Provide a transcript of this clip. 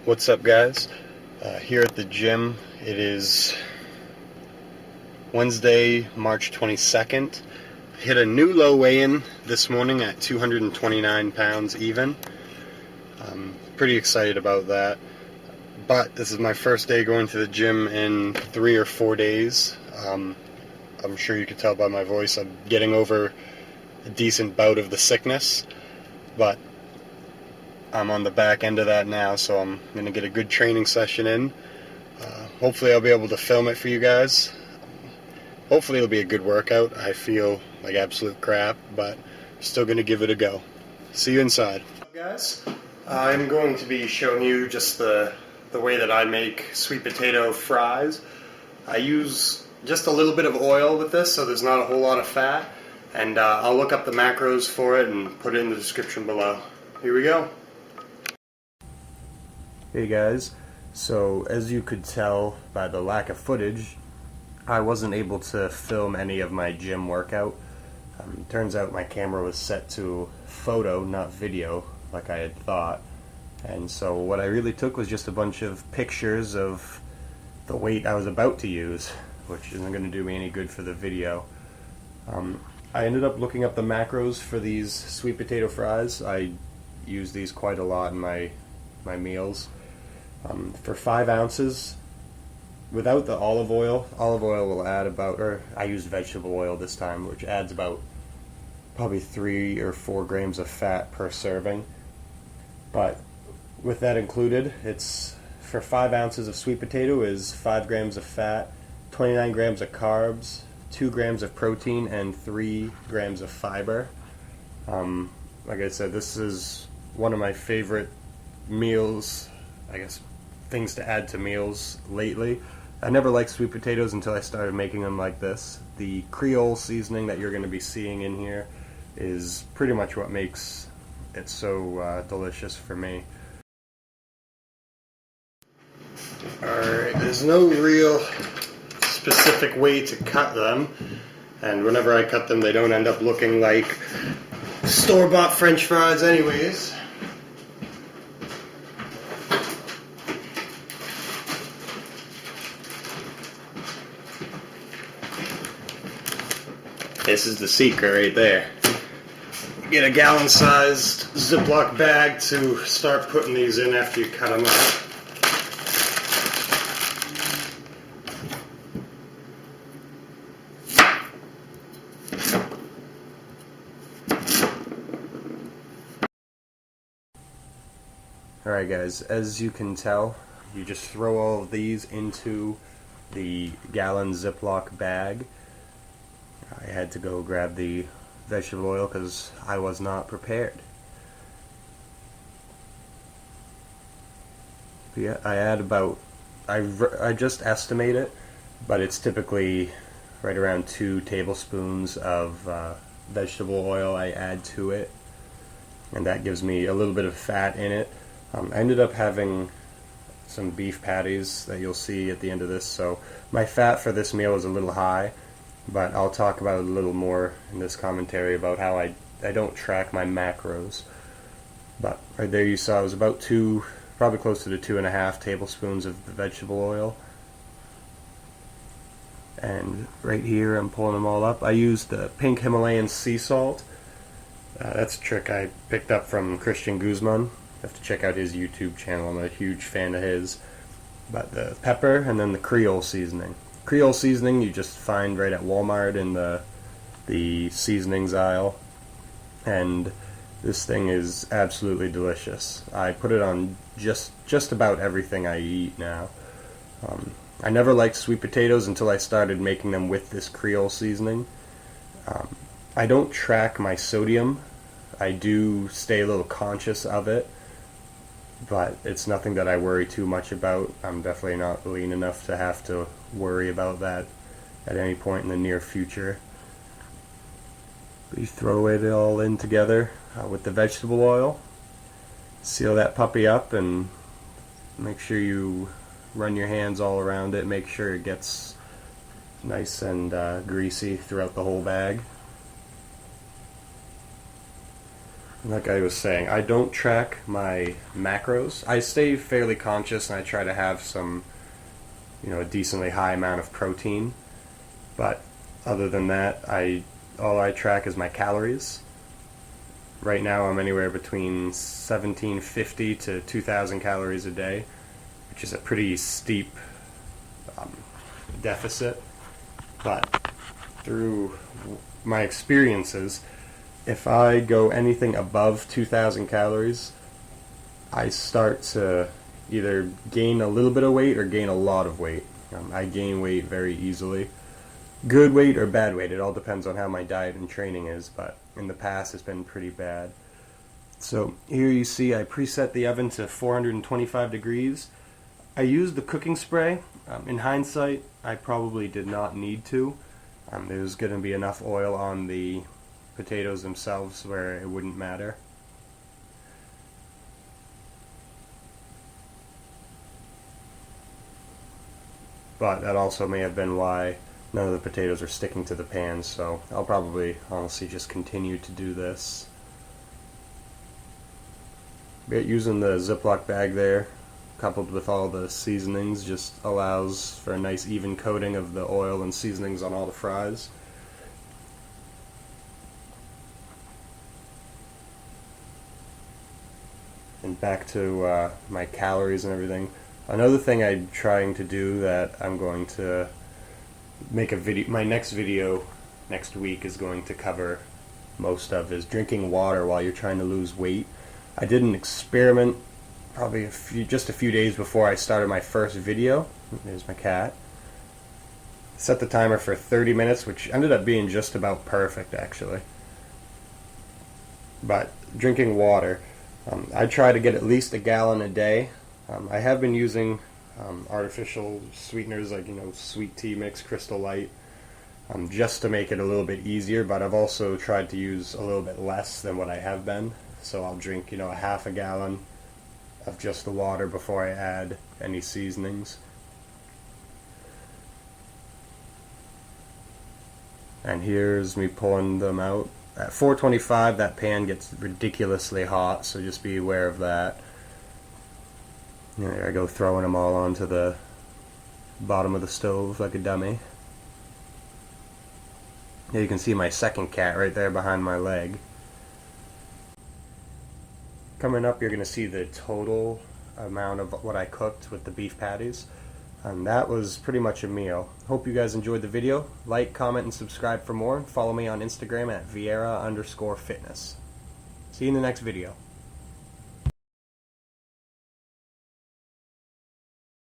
What's up, guys? Here at the gym, it is Wednesday, March 22nd. Hit a new low weigh-in this morning at 229 pounds even. Pretty excited about that. But this is my first day going to the gym in 3 or 4 days. I'm sure you can tell by my voice I'm getting over a decent bout of the sickness, but I'm on the back end of that now, so I'm going to get a good training session in. Hopefully I'll be able to film it for you guys. Hopefully it'll be a good workout. I feel like absolute crap, but I'm still going to give it a go. See you inside. Guys, I'm going to be showing you just the way that I make sweet potato fries. I use just a little bit of oil with this, so there's not a whole lot of fat, and I'll look up the macros for it and put it in the description below. Here we go. Hey guys, so as you could tell by the lack of footage, I wasn't able to film any of my gym workout. Turns out my camera was set to photo, not video, like I had thought. And so what I really took was just a bunch of pictures of the weight I was about to use, which isn't going to do me any good for the video. I ended up looking up the macros for these sweet potato fries. I use these quite a lot in my meals. For 5 ounces, without the olive oil will add about, or I used vegetable oil this time, which adds about probably 3 or 4 grams of fat per serving. But with that included, it's for 5 ounces of sweet potato is 5 grams of fat, 29 grams of carbs, 2 grams of protein, and 3 grams of fiber. Like I said, this is one of my favorite meals, I guess, things to add to meals lately. I never liked sweet potatoes until I started making them like this. The Creole seasoning that you're going to be seeing in here is pretty much what makes it so delicious for me. Alright, there's no real specific way to cut them, and whenever I cut them they don't end up looking like store-bought French fries anyways. This is the secret right there. Get a gallon-sized Ziploc bag to start putting these in after you cut them up. Alright guys, as you can tell, you just throw all of these into the gallon Ziploc bag. I had to go grab the vegetable oil because I was not prepared. But yeah, I add about, I just estimate it, but it's typically right around 2 tablespoons of vegetable oil I add to it, and that gives me a little bit of fat in it. I ended up having some beef patties that you'll see at the end of this, so my fat for this meal is a little high, but I'll talk about it a little more in this commentary about how I don't track my macros. But right there you saw it was about probably close to the 2.5 tablespoons of the vegetable oil. And right here I'm pulling them all up. I used the pink Himalayan sea salt. That's a trick I picked up from Christian Guzman. You have to check out his YouTube channel. I'm a huge fan of his. But the pepper and then the Creole seasoning. Creole seasoning you just find right at Walmart in the seasonings aisle, and this thing is absolutely delicious. I put it on just about everything I eat now. I never liked sweet potatoes until I started making them with this Creole seasoning. I don't track my sodium. I do stay a little conscious of it, but it's nothing that I worry too much about. I'm definitely not lean enough to have to worry about that at any point in the near future. You throw it all in together with the vegetable oil, seal that puppy up, and make sure you run your hands all around it. Make sure it gets nice and greasy throughout the whole bag. Like I was saying, I don't track my macros. I stay fairly conscious and I try to have some, a decently high amount of protein. But other than that, all I track is my calories. Right now I'm anywhere between 1750 to 2000 calories a day, which is a pretty steep um, deficit. But through my experiences, if I go anything above 2,000 calories, I start to either gain a little bit of weight or gain a lot of weight. I gain weight very easily. Good weight or bad weight, it all depends on how my diet and training is, but in the past it's been pretty bad. So here you see I preset the oven to 425 degrees. I used the cooking spray. In hindsight, I probably did not need to. There's going to be enough oil on the potatoes themselves where it wouldn't matter. But that also may have been why none of the potatoes are sticking to the pan, so I'll probably honestly just continue to do this. But using the Ziploc bag there, coupled with all the seasonings, just allows for a nice even coating of the oil and seasonings on all the fries. And back to my calories and everything. Another thing I'm trying to do that I'm going to make a video, my next video next week is going to cover most of, is drinking water while you're trying to lose weight. I did an experiment probably just a few days before I started my first video. There's my cat. Set the timer for 30 minutes, which ended up being just about perfect actually. But drinking water, I try to get at least a gallon a day. I have been using artificial sweeteners like Sweet Tea Mix, Crystal Light, just to make it a little bit easier, but I've also tried to use a little bit less than what I have been. So I'll drink a half a gallon of just the water before I add any seasonings. And here's me pulling them out. At 425 that pan gets ridiculously hot, so just be aware of that. There I go, throwing them all onto the bottom of the stove like a dummy. Here you can see my second cat right there behind my leg. Coming up, you're going to see the total amount of what I cooked with the beef patties. And that was pretty much a meal. Hope you guys enjoyed the video. Like, comment, and subscribe for more. Follow me on Instagram at Vieira_fitness. See you in the next video.